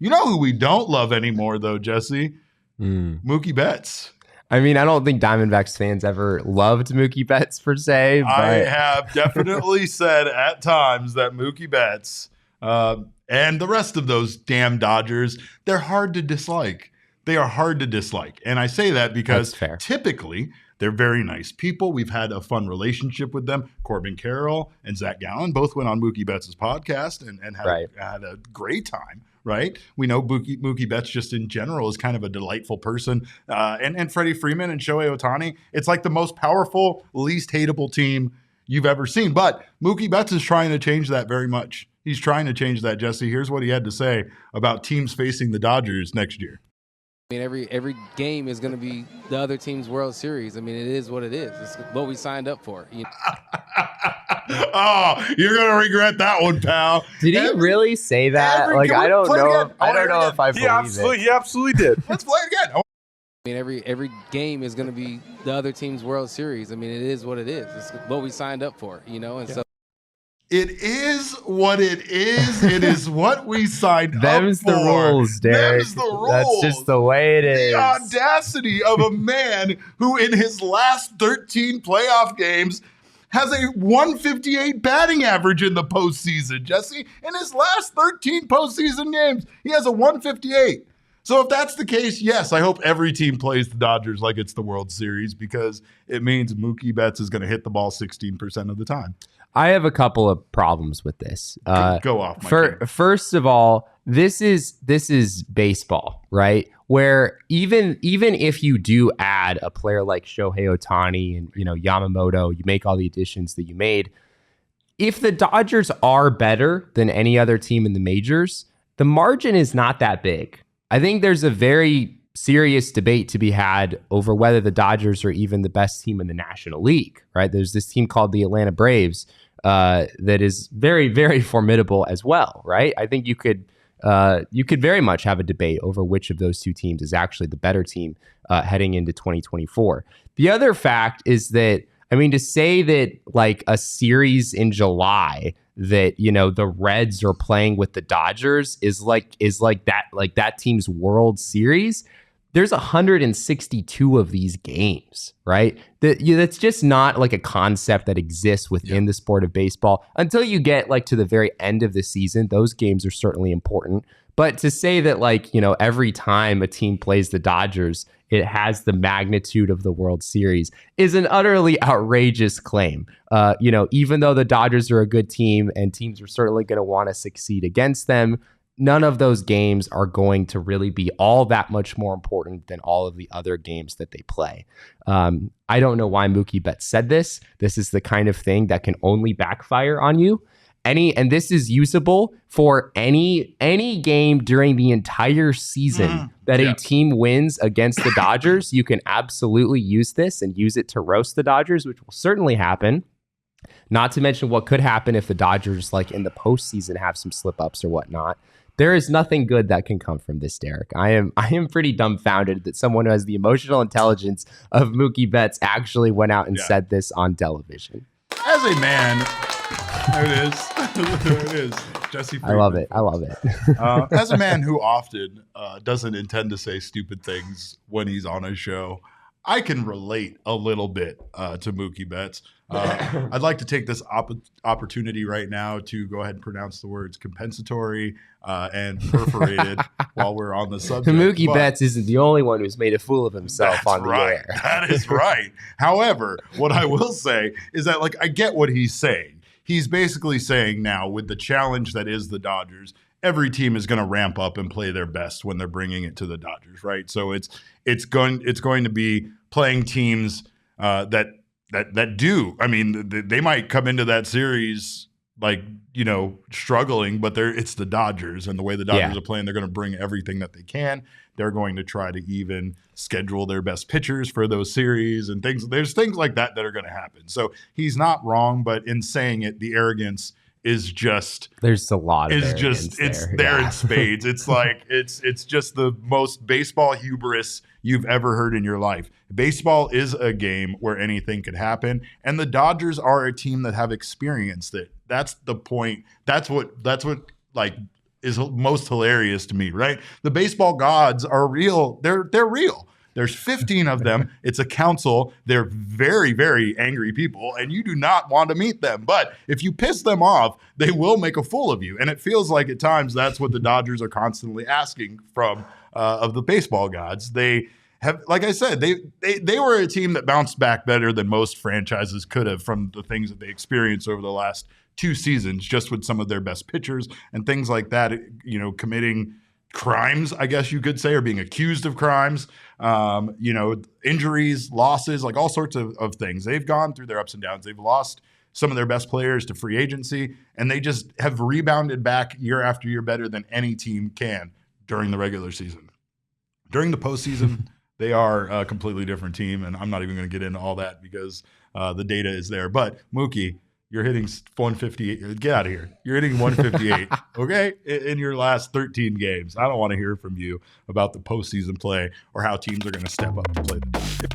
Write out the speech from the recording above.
You know who we don't love anymore, though, Jesse? Mookie Betts. I mean, I don't think Diamondbacks fans ever loved Mookie Betts per se. But I have definitely said at times that Mookie Betts and the rest of those damn Dodgers, they're hard to dislike. They are hard to dislike. And I say that because typically they're very nice people. We've had a fun relationship with them. Corbin Carroll and Zach Gallen both went on Mookie Betts' podcast and had a great time. Right. We know Mookie Betts just in general is kind of a delightful person. And Freddie Freeman and Shohei Ohtani, it's like the most powerful, least hateable team you've ever seen. But Mookie Betts is trying to change that very much. He's trying to change that, Jesse. Here's what he had to say about teams facing the Dodgers next year. I mean, every game is going to be the other team's World Series. I mean, it is what it is. It's what we signed up for. You know? Oh, you're going to regret that one, pal. Did he really say that? Like, I don't know. I don't know if I believe it. He absolutely did. Let's play it again. I mean, every game is going to be the other team's World Series. I mean, it is what it is. It's what we signed up for, you know? And so it is what it is. It is what we signed up for. Them's the rules, Derek. Them's the rules. That's just the way it is. The audacity of a man who in his last 13 playoff games has a 158 batting average in the postseason, Jesse. In his last 13 postseason games, he has a 158. So if that's the case, yes, I hope every team plays the Dodgers like it's the World Series because it means Mookie Betts is going to hit the ball 16% of the time. I have a couple of problems with this. Go off. First of all, this is baseball, right? Where even if you do add a player like Shohei Ohtani and Yamamoto, you make all the additions that you made. If the Dodgers are better than any other team in the majors, the margin is not that big. I think there's a very serious debate to be had over whether the Dodgers are even the best team in the National League, right? There's this team called the Atlanta Braves that is very, very formidable as well, right? I think you could very much have a debate over which of those two teams is actually the better team heading into 2024. The other fact is that, I mean, to say that like a series in July that, the Reds are playing with the Dodgers is like that team's World Series. There's 162 of these games, right? That's just not like a concept that exists within the sport of baseball until you get like to the very end of the season. Those games are certainly important. But to say that like, every time a team plays the Dodgers, it has the magnitude of the World Series is an utterly outrageous claim. Even though the Dodgers are a good team and teams are certainly going to want to succeed against them, none of those games are going to really be all that much more important than all of the other games that they play. I don't know why Mookie Betts said this. This is the kind of thing that can only backfire on you. And this is usable for any game during the entire season that a team wins against the Dodgers. You can absolutely use this and use it to roast the Dodgers, which will certainly happen. Not to mention what could happen if the Dodgers, like in the postseason, have some slip-ups or whatnot. There is nothing good that can come from this, Derek. I am pretty dumbfounded that someone who has the emotional intelligence of Mookie Betts actually went out and said this on television. As a man, there it is. There it is. Jesse Freeman. I love it. As a man who often doesn't intend to say stupid things when he's on a show, I can relate a little bit to Mookie Betts. I'd like to take this opportunity right now to go ahead and pronounce the words compensatory and perforated while we're on the subject. Mookie Betts isn't the only one who's made a fool of himself on the air. That is right. However, what I will say is that, like, I get what he's saying. He's basically saying now, with the challenge that is the Dodgers, every team is going to ramp up and play their best when they're bringing it to the Dodgers, right? So it's going to be playing teams that do. I mean, they might come into that series like, struggling, but it's the Dodgers, and the way the Dodgers are playing, they're going to bring everything that they can. They're going to try to even schedule their best pitchers for those series and things. There's things like that are going to happen. So he's not wrong, but in saying it, the arrogance is just there's a lot of it's there in spades. It's like it's just the most baseball hubris you've ever heard in your life. Baseball is a game where anything could happen, and the Dodgers are a team that have experienced it. That's the point. That's what like is most hilarious to me, right? The baseball gods are real. They're real. There's 15 of them. It's a council. They're very, very angry people, and you do not want to meet them. But if you piss them off, they will make a fool of you. And it feels like at times that's what the Dodgers are constantly asking from of the baseball gods. They have, like I said, they were a team that bounced back better than most franchises could have from the things that they experienced over the last 2 seasons, just with some of their best pitchers and things like that, you know, committing crimes, I guess you could say, or being accused of crimes, you know, injuries, losses, like all sorts of things. They've gone through their ups and downs. They've lost some of their best players to free agency, and they just have rebounded back year after year better than any team can during the regular season. During the postseason, they are a completely different team, and I'm not even going to get into all that because the data is there. But Mookie, you're hitting 158. Get out of here. You're hitting 158, okay, in your last 13 games. I don't want to hear from you about the postseason play or how teams are going to step up and play the team.